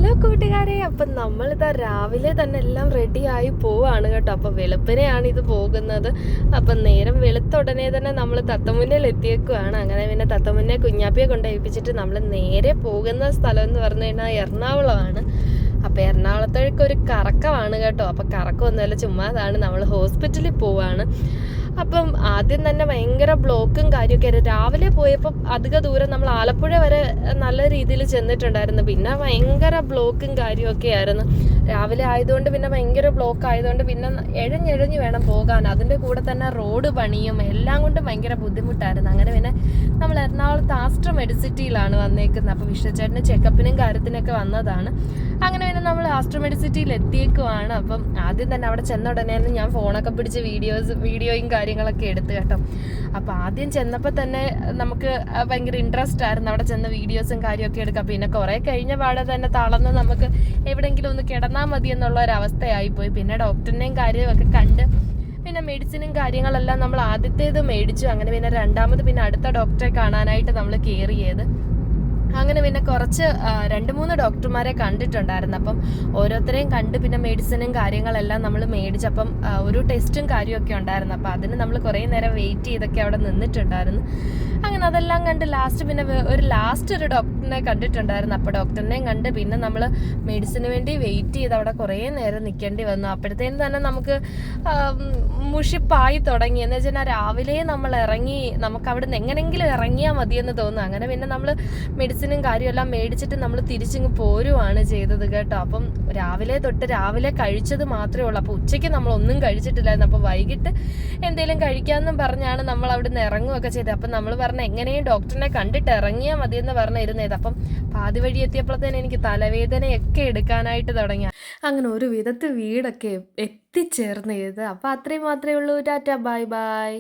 Hello കൂട്ടുകാരെ, അപ്പം നമ്മളിതാ രാവിലെ തന്നെ എല്ലാം റെഡിയായി പോവാണ് കേട്ടോ. അപ്പം വെളുപ്പിനെയാണ് ഇത് പോകുന്നത്. അപ്പം നേരം വെളുത്ത ഉടനെ തന്നെ നമ്മൾ തത്തമുന്നയിൽ എത്തിയേക്കുവാണ്. അങ്ങനെ പിന്നെ തത്തമുന്നെ കുഞ്ഞാപ്പിയെ കൊണ്ട് ഏൽപ്പിച്ചിട്ട് നമ്മൾ നേരെ പോകുന്ന സ്ഥലം എന്ന് പറഞ്ഞു കഴിഞ്ഞാൽ എറണാകുളമാണ്. അപ്പം എറണാകുളത്തേക്ക് ഒരു കറക്കമാണ് കേട്ടോ. അപ്പം കറക്കമൊന്നുമല്ല, ചുമ്മാതാണ്, നമ്മൾ ഹോസ്പിറ്റലിൽ പോവാണ്. അപ്പം ആദ്യം തന്നെ ഭയങ്കര ബ്ലോക്കും കാര്യമൊക്കെ ആയിരുന്നു. രാവിലെ പോയപ്പോൾ അധിക ദൂരം നമ്മൾ ആലപ്പുഴ വരെ നല്ല രീതിയിൽ ചെന്നിട്ടുണ്ടായിരുന്നു. പിന്നെ ഭയങ്കര ബ്ലോക്കും കാര്യമൊക്കെ ആയിരുന്നു. രാവിലെ ആയതുകൊണ്ട് പിന്നെ ഭയങ്കര ബ്ലോക്ക് ആയതുകൊണ്ട് പിന്നെ എഴഞ്ഞെഴഞ്ഞ് വേണം പോകാൻ. അതിൻ്റെ കൂടെ തന്നെ റോഡ് പണിയും എല്ലാം കൊണ്ടും ഭയങ്കര ബുദ്ധിമുട്ടായിരുന്നു. അങ്ങനെ പിന്നെ നമ്മൾ എറണാകുളത്ത് ആസ്ട്ര മെഡിസിറ്റിയിലാണ് വന്നേക്കുന്നത്. അപ്പോൾ വിഷ്ണുചേട്ടന് ചെക്കപ്പിനും കാര്യത്തിനൊക്കെ വന്നതാണ്. അങ്ങനെ പിന്നെ നമ്മൾ ആസ്ട്ര മെഡിസിറ്റിയിൽ എത്തിയേക്കുവാണ്. അപ്പം ആദ്യം തന്നെ അവിടെ ചെന്ന ഉടനെ ഞാൻ ഫോണൊക്കെ പിടിച്ച് വീഡിയോയും കാര്യങ്ങളൊക്കെ എടുത്ത് കേട്ടോ. അപ്പോൾ ആദ്യം ചെന്നപ്പോൾ തന്നെ നമുക്ക് ഭയങ്കര ഇൻട്രസ്റ്റ് ആയിരുന്നു അവിടെ ചെന്ന് വീഡിയോസും കാര്യമൊക്കെ എടുക്കാം. പിന്നെ കുറേ കഴിഞ്ഞ പാടെ തന്നെ തളർന്ന് നമുക്ക് എവിടെയെങ്കിലും ഒന്ന് കിടന്നാൽ മതി എന്നുള്ള ഒരു അവസ്ഥയായിപ്പോയി. പിന്നെ ഡോക്ടറിനെയും കാര്യമൊക്കെ കണ്ട് പിന്നെ മെഡിസിനും കാര്യങ്ങളെല്ലാം നമ്മൾ ആദ്യത്തേത് മേടിച്ചു. അങ്ങനെ പിന്നെ രണ്ടാമത് പിന്നെ അടുത്ത ഡോക്ടറെ കാണാനായിട്ട് നമ്മൾ കയറിയത്. അങ്ങനെ പിന്നെ കുറച്ച് 2-3 ഡോക്ടർമാരെ കണ്ടിട്ടുണ്ടായിരുന്നു. അപ്പം ഓരോരുത്തരെയും കണ്ട് പിന്നെ മെഡിസിനും കാര്യങ്ങളെല്ലാം നമ്മൾ മേടിച്ചപ്പം ഒരു ടെസ്റ്റും കാര്യമൊക്കെ ഉണ്ടായിരുന്നു. അപ്പം അതിന് നമ്മൾ കുറേ നേരം വെയിറ്റ് ചെയ്തൊക്കെ അവിടെ നിന്നിട്ടുണ്ടായിരുന്നു. അങ്ങനെ അതെല്ലാം കണ്ട് ലാസ്റ്റ് പിന്നെ ഒരു ഡോക്ടറിനെ കണ്ടിട്ടുണ്ടായിരുന്നു. അപ്പോൾ ഡോക്ടറിനെയും കണ്ട് പിന്നെ നമ്മൾ മെഡിസിന് വേണ്ടി വെയിറ്റ് ചെയ്ത് അവിടെ കുറേ നേരം നിൽക്കേണ്ടി വന്നു. അപ്പോഴത്തേനും തന്നെ നമുക്ക് മുഷിപ്പായി തുടങ്ങി. എന്ന് വെച്ചാൽ രാവിലെ നമ്മൾ ഇറങ്ങി, നമുക്ക് അവിടെ നിന്ന് എങ്ങനെയെങ്കിലും ഇറങ്ങിയാൽ മതിയെന്ന് തോന്നുന്നു. അങ്ങനെ പിന്നെ നമ്മൾ മെഡിസിനും കാര്യമെല്ലാം മേടിച്ചിട്ട് നമ്മൾ തിരിച്ചിങ്ങ് പോരുവാണ് ചെയ്തത് കേട്ടോ. അപ്പം രാവിലെ കഴിച്ചത് മാത്രമേ ഉള്ളൂ. അപ്പോൾ ഉച്ചയ്ക്ക് നമ്മളൊന്നും കഴിച്ചിട്ടില്ലായിരുന്നു. അപ്പോൾ വൈകിട്ട് എന്തെങ്കിലും കഴിക്കാമെന്നും പറഞ്ഞാണ് നമ്മൾ അവിടെ നിന്ന് ഇറങ്ങുകയൊക്കെ ചെയ്തത്. അപ്പം നമ്മൾ പറഞ്ഞ എങ്ങനെയും ഡോക്ടറിനെ കണ്ടിട്ട് ഇറങ്ങിയാൽ മതിയെന്ന് പറഞ്ഞിരുന്നത്. അപ്പം പാതി വഴി എത്തിയപ്പോഴത്തേനും എനിക്ക് തലവേദനയൊക്കെ എടുക്കാനായിട്ട് തുടങ്ങി. അങ്ങനെ ഒരു വിധത്തിൽ വീടൊക്കെ എത്തിച്ചേർന്ന് ചെയ്ത്. അപ്പം അത്രയും മാത്രമേ ഉള്ളൂ. Tata, bye bye.